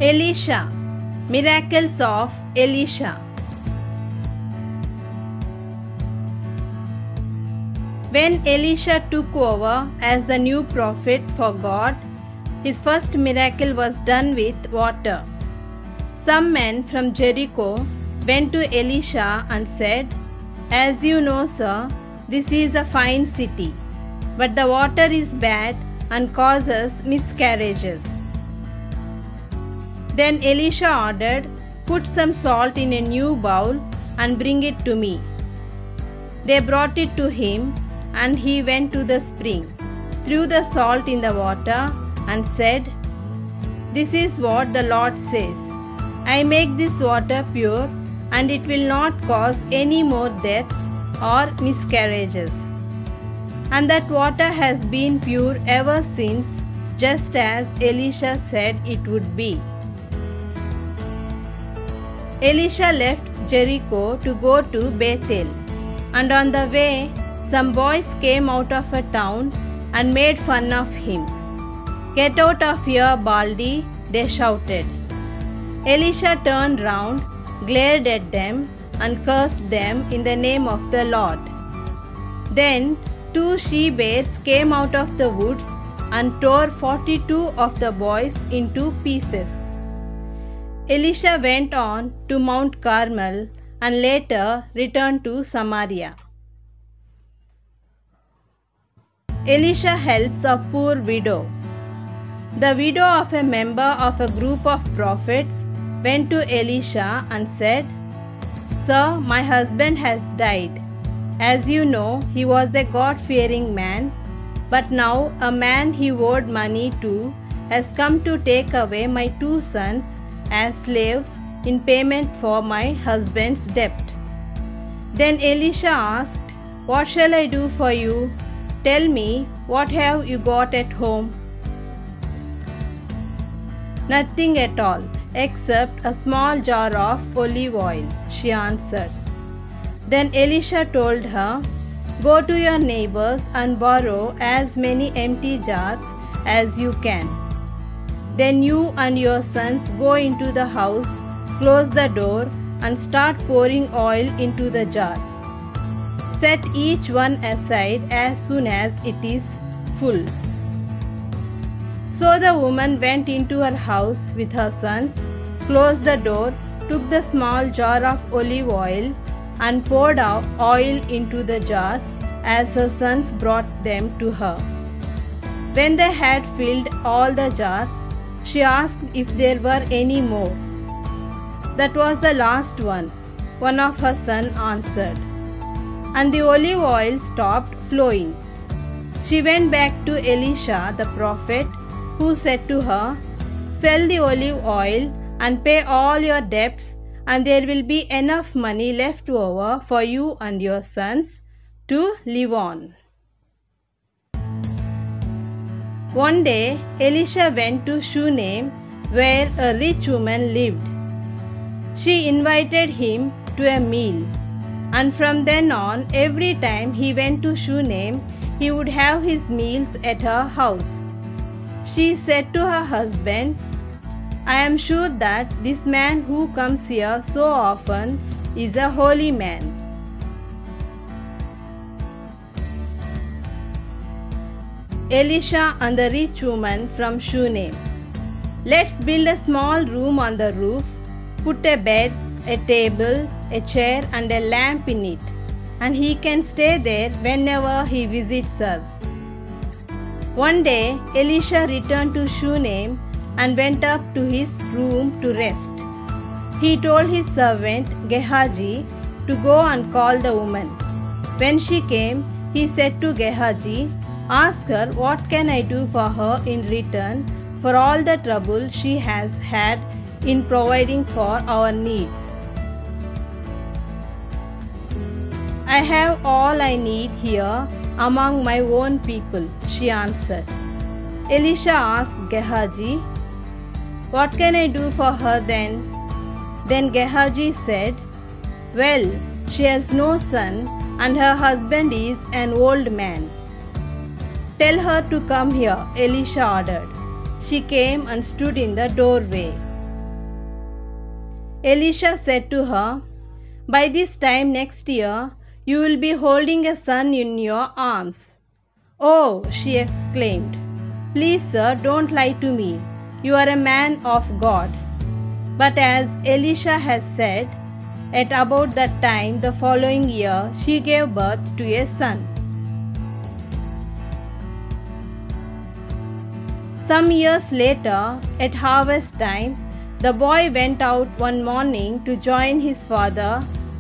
Elisha. Miracles of Elisha. When Elisha took over as the new prophet for God, his first miracle was done with water. Some men from Jericho went to Elisha and said, "As you know, sir, this is a fine city, but the water is bad and causes miscarriages." Then Elisha ordered, "Put some salt in a new bowl and bring it to me." They brought it to him, and he went to the spring, threw the salt in the water, and said, "This is what the Lord says. I make this water pure, and it will not cause any more deaths or miscarriages." And that water has been pure ever since, just as Elisha said it would be. Elisha left Jericho to go to Bethel, and on the way, some boys came out of a town and made fun of him. "Get out of here, Baldy," they shouted. Elisha turned round, glared at them, and cursed them in the name of the Lord. Then 2 she-bears came out of the woods and tore 42 of the boys into pieces. Elisha went on to Mount Carmel and later returned to Samaria. Elisha helps a poor widow. The widow of a member of a group of prophets went to Elisha and said, "Sir, my husband has died. As you know, he was a God-fearing man, but now a man he owed money to has come to take away my 2 sons as slaves in payment for my husband's debt." Then Elisha asked, "What shall I do for you? Tell me, what have you got at home?" "Nothing at all, except a small jar of olive oil," she answered. Then Elisha told her, "Go to your neighbors and borrow as many empty jars as you can. Then you and your sons go into the house, close the door, and start pouring oil into the jars. Set each one aside as soon as it is full." So the woman went into her house with her sons, closed the door, took the small jar of olive oil, and poured out oil into the jars as her sons brought them to her. When they had filled all the jars, she asked if there were any more. "That was the last one," one of her sons answered. And the olive oil stopped flowing. She went back to Elisha the prophet, who said to her, "Sell the olive oil and pay all your debts, and there will be enough money left over for you and your sons to live on." One day, Elisha went to Shunem, where a rich woman lived. She invited him to a meal, and from then on, every time he went to Shunem, he would have his meals at her house. She said to her husband, "I am sure that this man who comes here so often is a holy man." Elisha and the rich woman from Shunem. "Let's build a small room on the roof, put a bed, a table, a chair, and a lamp in it, and he can stay there whenever he visits us." One day, Elisha returned to Shunem and went up to his room to rest. He told his servant Gehazi to go and call the woman. When she came, he said to Gehazi, "Ask her what can I do for her in return for all the trouble she has had in providing for our needs." "I have all I need here among my own people," she answered. Elisha asked Gehazi, "What can I do for her then?" Then Gehazi said, "Well, she has no son, and her husband is an old man." "Tell her to come here," Elisha ordered. She came and stood in the doorway. Elisha said to her, "By this time next year, you will be holding a son in your arms." "Oh," she exclaimed, "please, sir, don't lie to me. You are a man of God." But as Elisha has said, at about that time the following year, she gave birth to a son. Some years later, at harvest time, the boy went out one morning to join his father,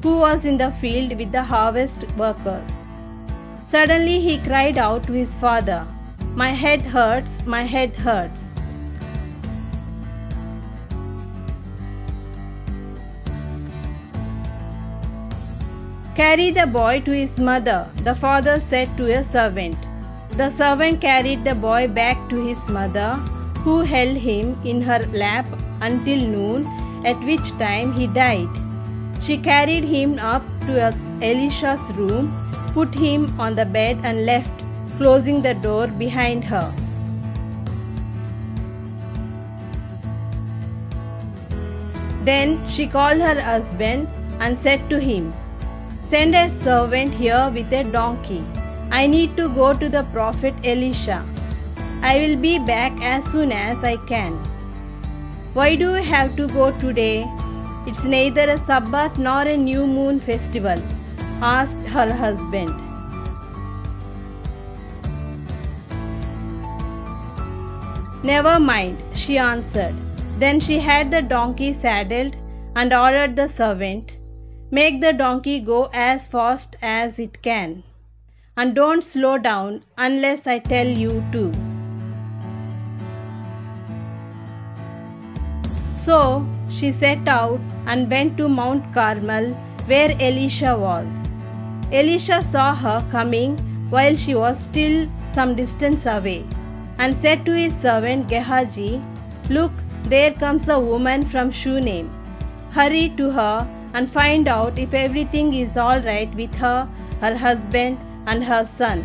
who was in the field with the harvest workers. Suddenly he cried out to his father, "My head hurts, my head hurts." "Carry the boy to his mother," the father said to a servant. The servant carried the boy back to his mother, who held him in her lap until noon, at which time he died. She carried him up to Elisha's room, put him on the bed and left, closing the door behind her. Then she called her husband and said to him, "Send a servant here with a donkey. I need to go to the prophet Elisha. I will be back as soon as I can." "Why do you have to go today? It's neither a Sabbath nor a new moon festival," asked her husband. "Never mind," she answered. Then she had the donkey saddled and ordered the servant, "Make the donkey go as fast as it can, and don't slow down unless I tell you to." So she set out and went to Mount Carmel, where Elisha was. Elisha saw her coming while she was still some distance away, and said to his servant Gehazi, "Look, there comes the woman from Shunem. Hurry to her and find out if everything is all right with her, her husband, and her son."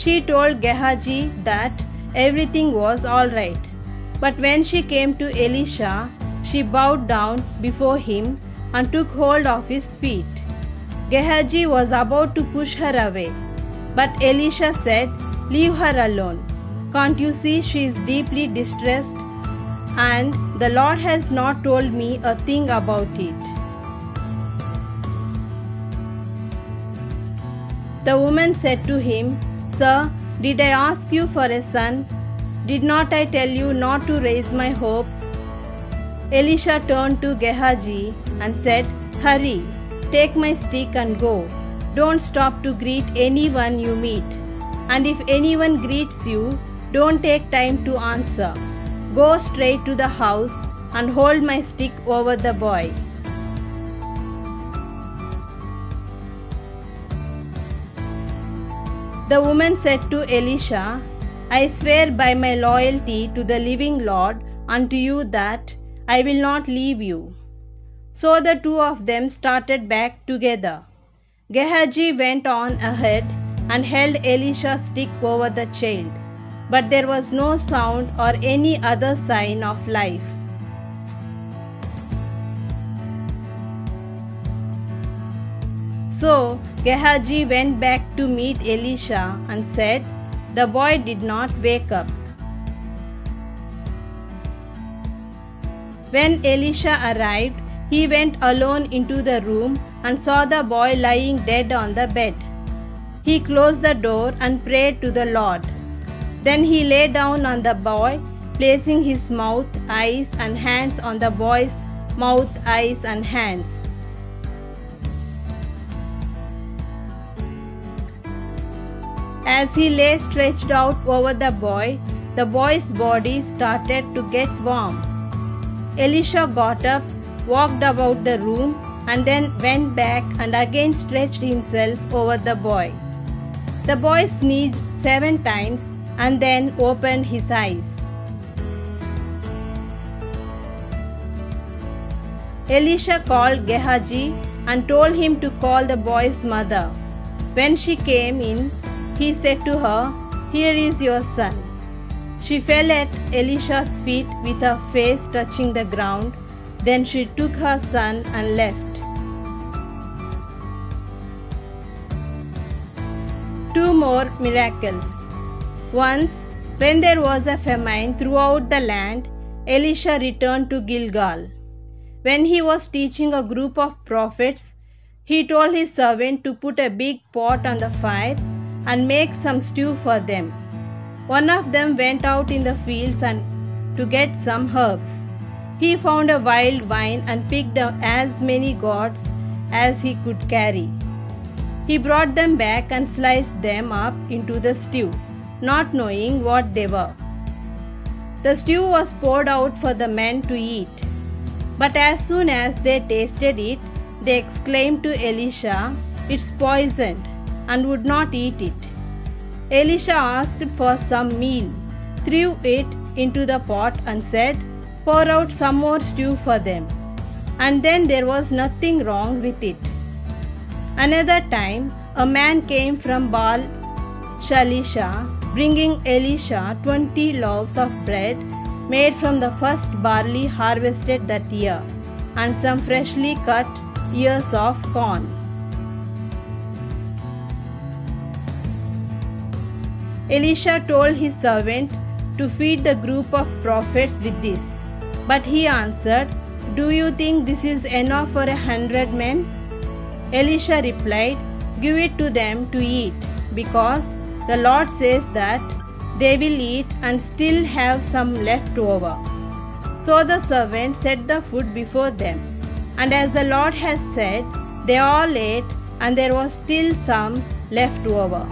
She told Gehazi that everything was all right. But when she came to Elisha, she bowed down before him and took hold of his feet. Gehazi was about to push her away, but Elisha said, "Leave her alone. Can't you see she is deeply distressed? And the Lord has not told me a thing about it." The woman said to him, "Sir, did I ask you for a son? Did not I tell you not to raise my hopes?" Elisha turned to Gehazi and said, "Hurry, take my stick and go. Don't stop to greet anyone you meet. And if anyone greets you, don't take time to answer. Go straight to the house and hold my stick over the boy." The woman said to Elisha, "I swear by my loyalty to the living Lord unto you that I will not leave you." So the two of them started back together. Gehazi went on ahead and held Elisha's stick over the child, but there was no sound or any other sign of life. So Gehazi went back to meet Elisha and said, "The boy did not wake up." When Elisha arrived, he went alone into the room and saw the boy lying dead on the bed. He closed the door and prayed to the Lord. Then he lay down on the boy, placing his mouth, eyes, and hands on the boy's mouth, eyes, and hands. As he lay stretched out over the boy's body started to get warm. Elisha got up, walked about the room, and then went back and again stretched himself over the boy. The boy sneezed 7 times and then opened his eyes. Elisha called Gehazi and told him to call the boy's mother. When she came in, he said to her, "Here is your son." She fell at Elisha's feet with her face touching the ground. Then she took her son and left. 2 more miracles. Once, when there was a famine throughout the land, Elisha returned to Gilgal. When he was teaching a group of prophets, he told his servant to put a big pot on the fire and make some stew for them. One of them went out in the fields and to get some herbs. He found a wild vine and picked up as many gourds as he could carry. He brought them back and sliced them up into the stew, not knowing what they were. The stew was poured out for the men to eat. But as soon as they tasted it, they exclaimed to Elisha, "It's poisoned," and would not eat it. Elisha asked for some meal, threw it into the pot and said, "Pour out some more stew for them." And then there was nothing wrong with it. Another time, a man came from Baal Shalisha, bringing Elisha 20 loaves of bread made from the first barley harvested that year, and some freshly cut ears of corn. Elisha told his servant to feed the group of prophets with this. But he answered, "Do you think this is enough for 100 men?" Elisha replied, "Give it to them to eat, because the Lord says that they will eat and still have some left over." So the servant set the food before them, and as the Lord has said, they all ate, and there was still some left over.